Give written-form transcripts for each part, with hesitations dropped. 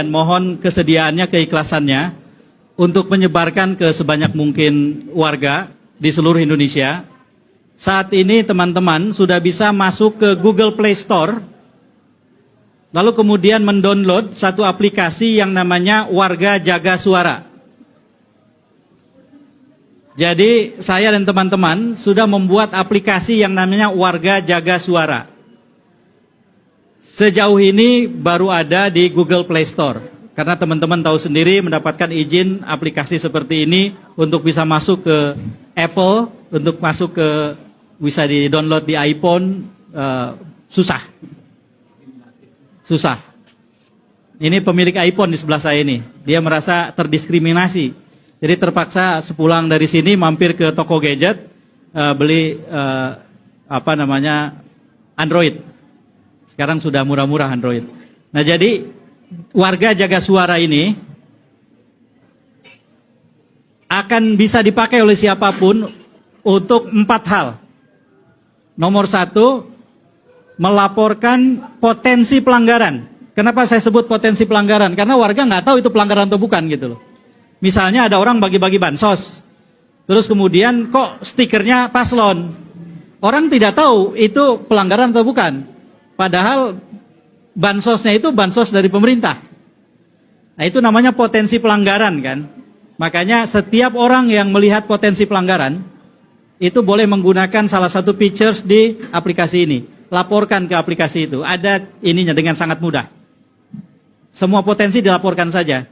Mohon kesediaannya, keikhlasannya untuk menyebarkan ke sebanyak mungkin warga di seluruh Indonesia. Saat ini teman-teman sudah bisa masuk ke Google Play Store, lalu kemudian mendownload satu aplikasi yang namanya Warga Jaga Suara. Jadi saya dan teman-teman sudah membuat aplikasi yang namanya Warga Jaga Suara. Sejauh ini baru ada di Google Play Store. Karena teman-teman tahu sendiri mendapatkan izin aplikasi seperti ini untuk bisa masuk ke Apple, untuk masuk ke bisa di-download di iPhone, susah. Susah. Ini pemilik iPhone di sebelah saya ini. Dia merasa terdiskriminasi. Jadi terpaksa sepulang dari sini mampir ke toko gadget, beli Android. Sekarang sudah murah-murah Android. Nah jadi Warga Jaga Suara ini akan bisa dipakai oleh siapapun untuk 4 hal. Nomor 1, melaporkan potensi pelanggaran. Kenapa saya sebut potensi pelanggaran? Karena warga nggak tahu itu pelanggaran atau bukan gitu loh. Misalnya ada orang bagi-bagi bansos, terus kemudian kok stikernya paslon. Orang tidak tahu itu pelanggaran atau bukan. Padahal bansosnya itu bansos dari pemerintah. Nah itu namanya potensi pelanggaran kan. Makanya setiap orang yang melihat potensi pelanggaran itu boleh menggunakan salah satu features di aplikasi ini. Laporkan ke aplikasi itu. Ada ininya dengan sangat mudah. Semua potensi dilaporkan saja.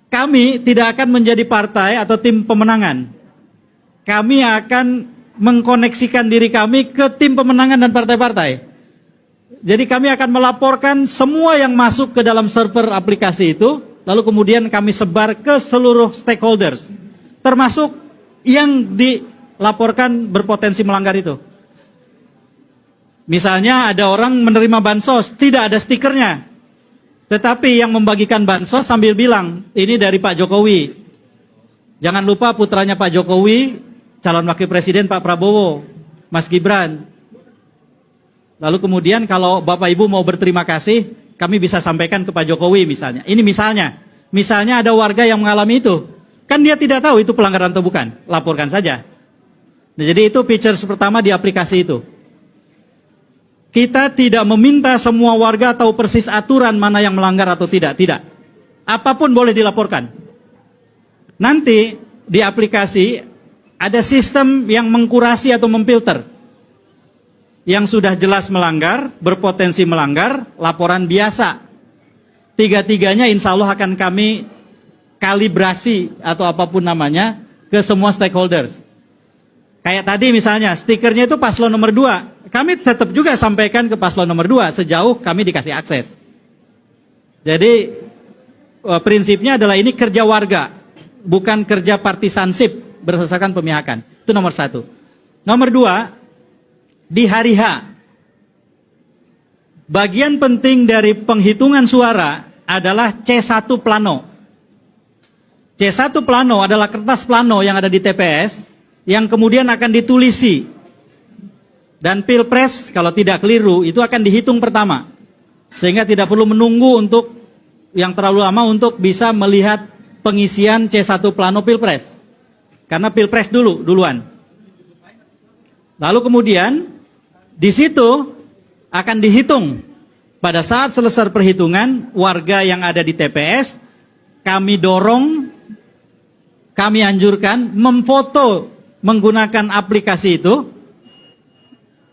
Kami tidak akan menjadi partai atau tim pemenangan. Kami akan mengkoneksikan diri kami ke tim pemenangan dan partai-partai. Jadi kami akan melaporkan semua yang masuk ke dalam server aplikasi itu, lalu kemudian kami sebar ke seluruh stakeholders, termasuk yang dilaporkan berpotensi melanggar itu. Misalnya ada orang menerima bansos, tidak ada stikernya, tetapi yang membagikan bansos sambil bilang, ini dari Pak Jokowi. Jangan lupa putranya Pak Jokowi, calon wakil presiden Pak Prabowo, Mas Gibran. Lalu kemudian kalau Bapak Ibu mau berterima kasih, kami bisa sampaikan ke Pak Jokowi misalnya. Ini misalnya. Misalnya ada warga yang mengalami itu. Kan dia tidak tahu itu pelanggaran atau bukan. Laporkan saja. Nah, jadi itu features pertama di aplikasi itu. Kita tidak meminta semua warga tahu persis aturan mana yang melanggar atau tidak. Tidak. Apapun boleh dilaporkan. Nanti di aplikasi ada sistem yang mengkurasi atau memfilter. Yang sudah jelas melanggar, berpotensi melanggar, laporan biasa. Tiga-tiganya insya Allah akan kami kalibrasi atau apapun namanya ke semua stakeholders. Kayak tadi misalnya stikernya itu paslon nomor 2. Kami tetap juga sampaikan ke paslon nomor 2 sejauh kami dikasih akses. Jadi prinsipnya adalah ini kerja warga, bukan kerja partisansip berdasarkan pemihakan. Itu nomor 1. Nomor 2, di hari H, bagian penting dari penghitungan suara adalah C1 plano. C1 plano adalah kertas plano yang ada di TPS, yang kemudian akan ditulisi. Dan Pilpres, kalau tidak keliru, itu akan dihitung pertama. Sehingga tidak perlu menunggu untuk yang terlalu lama untuk bisa melihat pengisian C1 plano Pilpres. Karena Pilpres duluan. Lalu kemudian di situ akan dihitung. Pada saat selesai perhitungan, warga yang ada di TPS, kami dorong, kami anjurkan memfoto menggunakan aplikasi itu,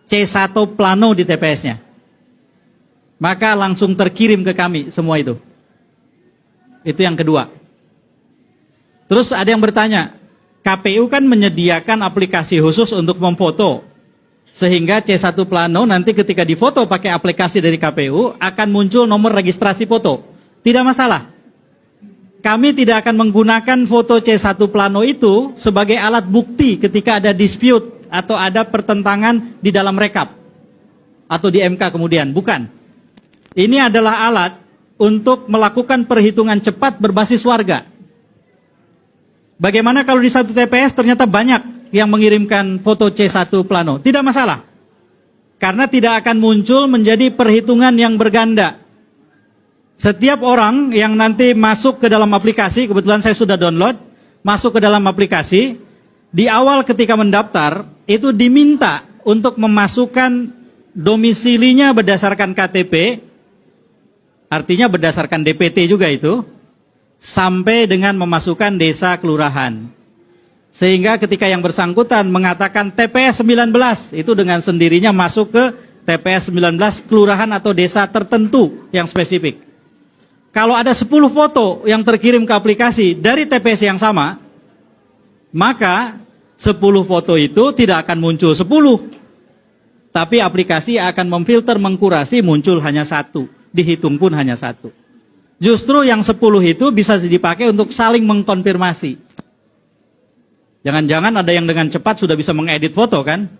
C1 plano di TPS-nya. Maka langsung terkirim ke kami semua itu. Itu yang kedua. Terus ada yang bertanya, KPU kan menyediakan aplikasi khusus untuk memfoto. Sehingga C1 plano nanti ketika difoto pakai aplikasi dari KPU akan muncul nomor registrasi foto. Tidak masalah. Kami tidak akan menggunakan foto C1 plano itu sebagai alat bukti ketika ada dispute atau ada pertentangan di dalam rekap. Atau di MK kemudian. Bukan. Ini adalah alat untuk melakukan perhitungan cepat berbasis warga. Bagaimana kalau di satu TPS ternyata banyak yang mengirimkan foto C1 plano? Tidak masalah. Karena tidak akan muncul menjadi perhitungan yang berganda. Setiap orang yang nanti masuk ke dalam aplikasi, kebetulan saya sudah download, masuk ke dalam aplikasi, di awal ketika mendaftar, itu diminta untuk memasukkan domisilinya berdasarkan KTP, artinya berdasarkan DPT juga itu, sampai dengan memasukkan desa kelurahan. Sehingga ketika yang bersangkutan mengatakan TPS 19, itu dengan sendirinya masuk ke TPS 19 kelurahan atau desa tertentu yang spesifik. Kalau ada 10 foto yang terkirim ke aplikasi dari TPS yang sama, maka 10 foto itu tidak akan muncul 10. Tapi aplikasi akan memfilter, mengkurasi, muncul hanya 1. Dihitung pun hanya 1. Justru yang 10 itu bisa dipakai untuk saling mengkonfirmasi. Jangan-jangan ada yang dengan cepat sudah bisa mengedit foto kan?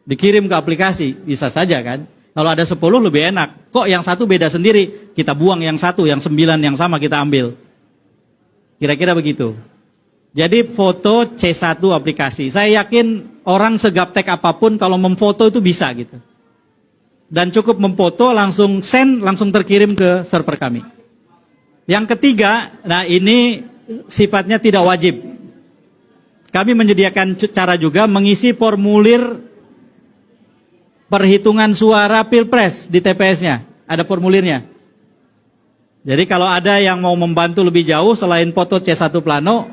Dikirim ke aplikasi, bisa saja kan? Kalau ada 10 lebih enak. Kok yang 1 beda sendiri? Kita buang yang 1, yang 9 yang sama kita ambil. Kira-kira begitu. Jadi foto C1 aplikasi. Saya yakin orang segaptek apapun kalau memfoto itu bisa gitu. Dan cukup memfoto langsung send, langsung terkirim ke server kami. Yang ketiga, nah ini sifatnya tidak wajib. Kami menyediakan cara juga mengisi formulir perhitungan suara Pilpres di TPS-nya. Ada formulirnya. Jadi kalau ada yang mau membantu lebih jauh selain foto C1 plano,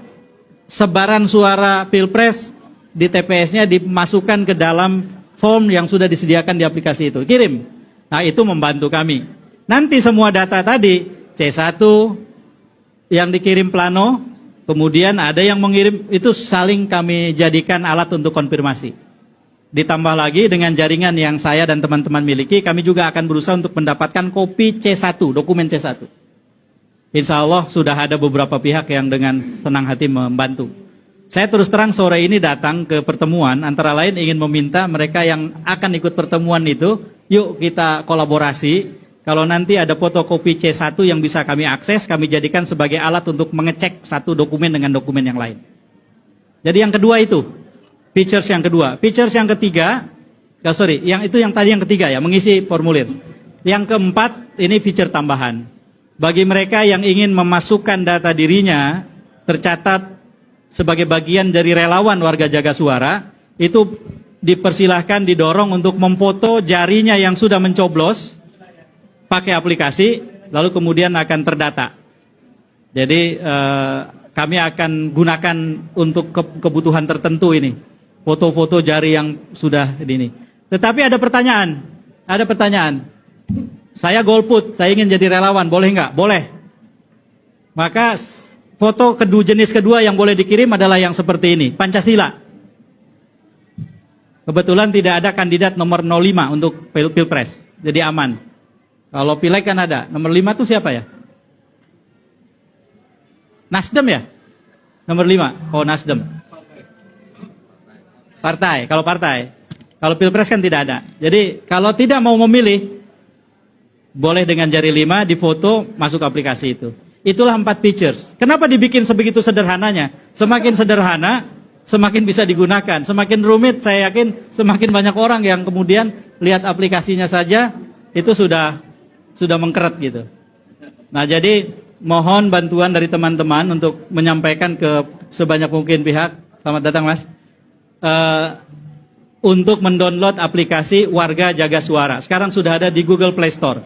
sebaran suara Pilpres di TPS-nya dimasukkan ke dalam form yang sudah disediakan di aplikasi itu. Kirim. Nah itu membantu kami. Nanti semua data tadi, C1 yang dikirim plano, kemudian ada yang mengirim, itu saling kami jadikan alat untuk konfirmasi. Ditambah lagi dengan jaringan yang saya dan teman-teman miliki, kami juga akan berusaha untuk mendapatkan kopi C1, dokumen C1. Insya Allah sudah ada beberapa pihak yang dengan senang hati membantu. Saya terus terang sore ini datang ke pertemuan, antara lain ingin meminta mereka yang akan ikut pertemuan itu, yuk kita kolaborasi. Kalau nanti ada fotokopi C1 yang bisa kami akses, kami jadikan sebagai alat untuk mengecek satu dokumen dengan dokumen yang lain. Jadi yang kedua itu. Features yang kedua. Features yang ketiga, yang tadi yang ketiga ya, mengisi formulir. Yang keempat, ini feature tambahan. Bagi mereka yang ingin memasukkan data dirinya, tercatat sebagai bagian dari relawan warga jaga suara, itu dipersilahkan, didorong untuk memfoto jarinya yang sudah mencoblos, pakai aplikasi, lalu kemudian akan terdata. Jadi kami akan gunakan untuk kebutuhan tertentu ini. Foto-foto jari yang sudah ini. Tetapi ada pertanyaan. Saya golput, saya ingin jadi relawan, boleh nggak? Boleh. Maka foto jenis kedua yang boleh dikirim adalah yang seperti ini, Pancasila. Kebetulan tidak ada kandidat nomor 05 untuk Pilpres, jadi aman. Kalau Pileg kan ada, nomor 5 itu siapa ya? Nasdem ya? Nomor 5, oh Nasdem. Partai, kalau Pilpres kan tidak ada. Jadi kalau tidak mau memilih, boleh dengan jari 5 difoto, masuk aplikasi itu. Itulah 4 features. Kenapa dibikin sebegitu sederhananya? Semakin sederhana, semakin bisa digunakan. Semakin rumit, saya yakin semakin banyak orang yang kemudian lihat aplikasinya saja, itu sudah mengkeret gitu. Nah jadi mohon bantuan dari teman-teman untuk menyampaikan ke sebanyak mungkin pihak. Selamat datang Mas. Untuk mendownload aplikasi Warga Jaga Suara. Sekarang sudah ada di Google Play Store.